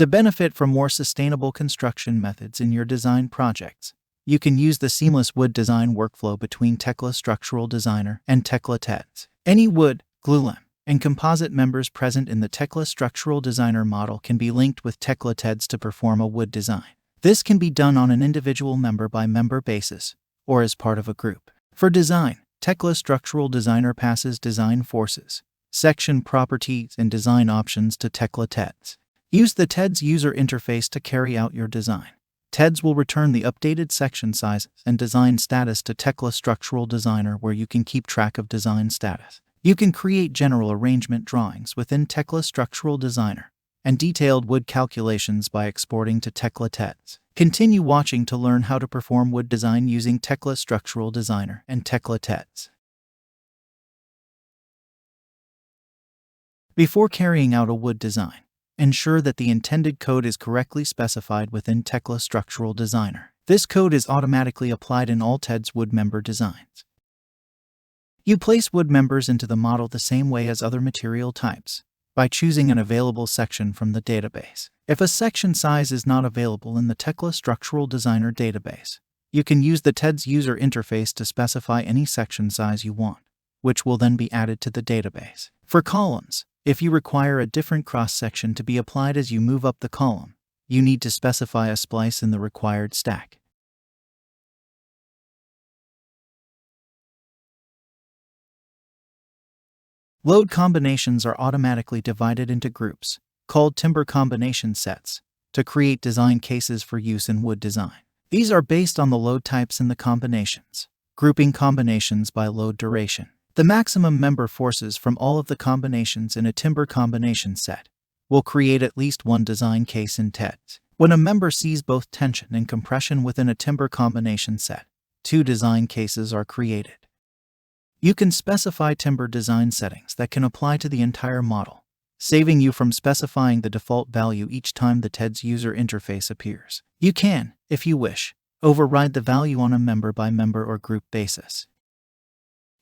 To benefit from more sustainable construction methods in your design projects, you can use the seamless wood design workflow between Tekla Structural Designer and Tekla Tedds. Any wood, glulam, and composite members present in the Tekla Structural Designer model can be linked with Tekla Tedds to perform a wood design. This can be done on an individual member-by-member basis, or as part of a group. For design, Tekla Structural Designer passes design forces, section properties, and design options to Tekla Tedds. Use the Tedds user interface to carry out your design. Tedds will return the updated section sizes and design status to Tekla Structural Designer, where you can keep track of design status. You can create general arrangement drawings within Tekla Structural Designer and detailed wood calculations by exporting to Tekla Tedds. Continue watching to learn how to perform wood design using Tekla Structural Designer and Tekla Tedds. Before carrying out a wood design, ensure that the intended code is correctly specified within Tekla Structural Designer. This code is automatically applied in all Tedds wood member designs. You place wood members into the model the same way as other material types, by choosing an available section from the database. If a section size is not available in the Tekla Structural Designer database, you can use the Tedds user interface to specify any section size you want, which will then be added to the database. For columns, if you require a different cross-section to be applied as you move up the column, you need to specify a splice in the required stack. Load combinations are automatically divided into groups, called timber combination sets, to create design cases for use in wood design. These are based on the load types in the combinations, grouping combinations by load duration. The maximum member forces from all of the combinations in a timber combination set will create at least one design case in Tedds. When a member sees both tension and compression within a timber combination set, two design cases are created. You can specify timber design settings that can apply to the entire model, saving you from specifying the default value each time the Tedds user interface appears. You can, if you wish, override the value on a member-by-member or group basis.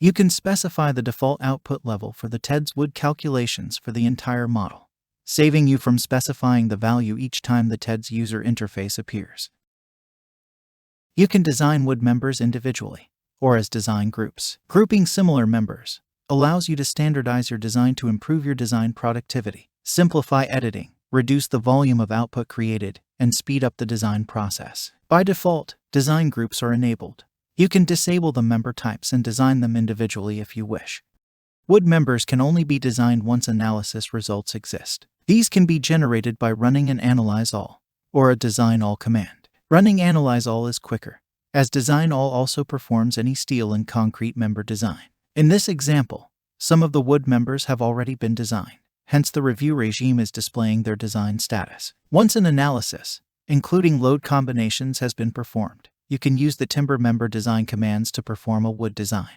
You can specify the default output level for the Tedds wood calculations for the entire model, saving you from specifying the value each time the Tedds user interface appears. You can design wood members individually, or as design groups. Grouping similar members allows you to standardize your design to improve your design productivity, simplify editing, reduce the volume of output created, and speed up the design process. By default, design groups are enabled. You can disable the member types and design them individually if you wish. Wood members can only be designed once analysis results exist. These can be generated by running an analyze all, or a design all command. Running analyze all is quicker, as design all also performs any steel and concrete member design. In this example, some of the wood members have already been designed, hence the review regime is displaying their design status. Once an analysis, including load combinations, has been performed, you can use the timber member design commands to perform a wood design.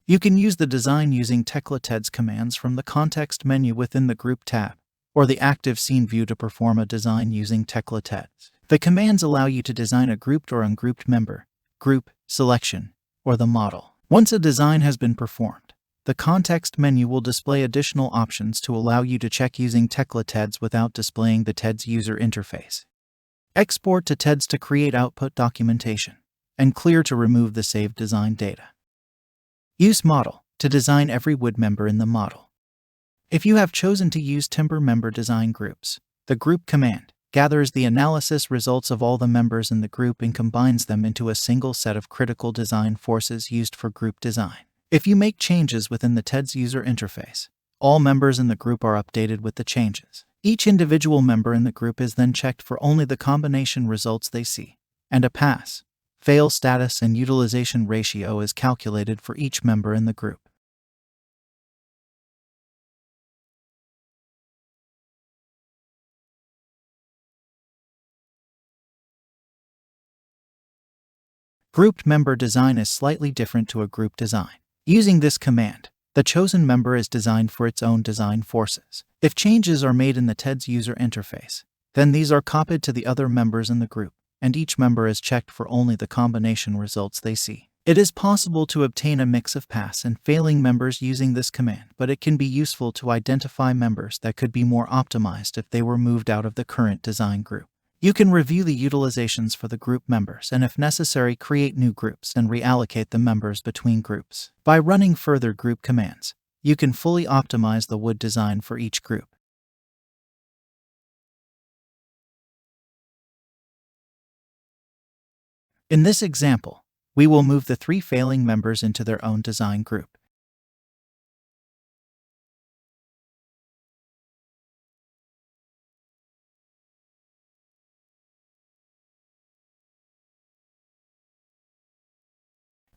You can use the design using Tekla Tedds commands from the context menu within the Group tab, or the active scene view to perform a design using Tekla Tedds. The commands allow you to design a grouped or ungrouped member, group, selection, or the model. Once a design has been performed, the context menu will display additional options to allow you to check using Tekla Tedds without displaying the Tedds user interface. Export to Tedds to create output documentation, and clear to remove the saved design data. Use model to design every wood member in the model. If you have chosen to use timber member design groups, the group command gathers the analysis results of all the members in the group and combines them into a single set of critical design forces used for group design. If you make changes within the Tedds user interface, all members in the group are updated with the changes. Each individual member in the group is then checked for only the combination results they see, and a pass, fail status and utilization ratio is calculated for each member in the group. Grouped member design is slightly different to a group design. Using this command, the chosen member is designed for its own design forces. If changes are made in the Tedds user interface, then these are copied to the other members in the group, and each member is checked for only the combination results they see. It is possible to obtain a mix of pass and failing members using this command, but it can be useful to identify members that could be more optimized if they were moved out of the current design group. You can review the utilizations for the group members and, if necessary, create new groups and reallocate the members between groups. By running further group commands, you can fully optimize the wood design for each group. In this example, we will move the 3 failing members into their own design group.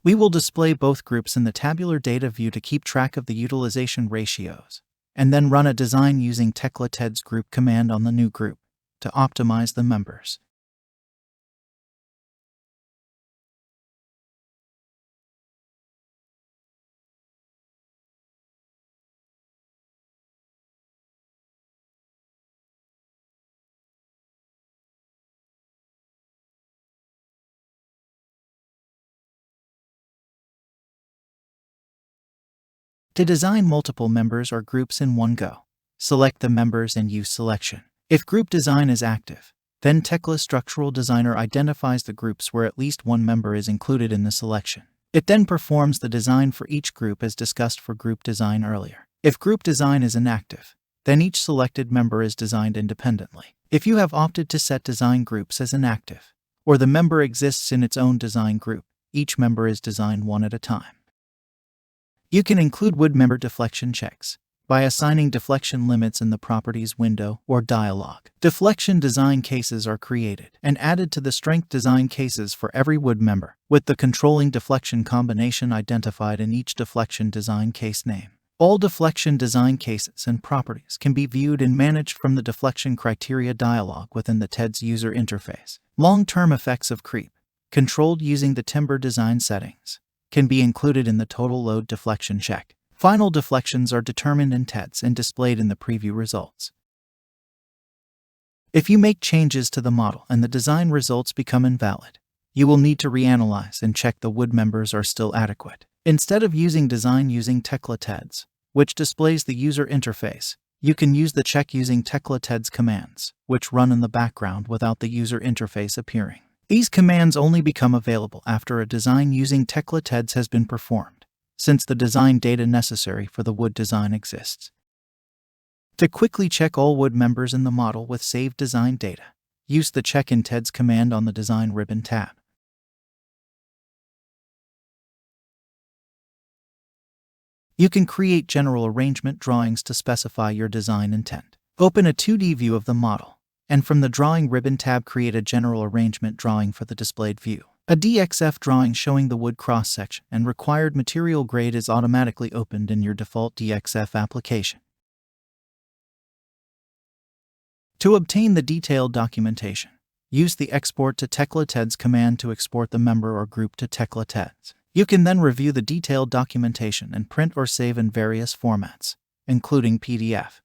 We will display both groups in the tabular data view to keep track of the utilization ratios, and then run a design using Tekla Tedds group command on the new group to optimize the members. To design multiple members or groups in one go, select the members and use selection. If group design is active, then Tekla Structural Designer identifies the groups where at least one member is included in the selection. It then performs the design for each group as discussed for group design earlier. If group design is inactive, then each selected member is designed independently. If you have opted to set design groups as inactive, or the member exists in its own design group, each member is designed one at a time. You can include wood member deflection checks by assigning deflection limits in the Properties window or dialog. Deflection design cases are created and added to the strength design cases for every wood member, with the controlling deflection combination identified in each deflection design case name. All deflection design cases and properties can be viewed and managed from the deflection criteria dialog within the Tedds user interface. Long-term effects of creep, controlled using the timber design settings, can be included in the total load deflection check. Final deflections are determined in Tedds and displayed in the preview results. If you make changes to the model and the design results become invalid, you will need to reanalyze and check the wood members are still adequate. Instead of using design using Tekla Tedds, which displays the user interface, you can use the check using Tekla Tedds commands, which run in the background without the user interface appearing. These commands only become available after a design using Tekla Tedds has been performed, since the design data necessary for the wood design exists. To quickly check all wood members in the model with saved design data, use the Check in Tedds command on the Design ribbon tab. You can create general arrangement drawings to specify your design intent. Open a 2D view of the model, and from the Drawing ribbon tab create a general arrangement drawing for the displayed view. A DXF drawing showing the wood cross-section and required material grade is automatically opened in your default DXF application. To obtain the detailed documentation, use the Export to Tekla Tedds command to export the member or group to Tekla Tedds. You can then review the detailed documentation and print or save in various formats, including PDF.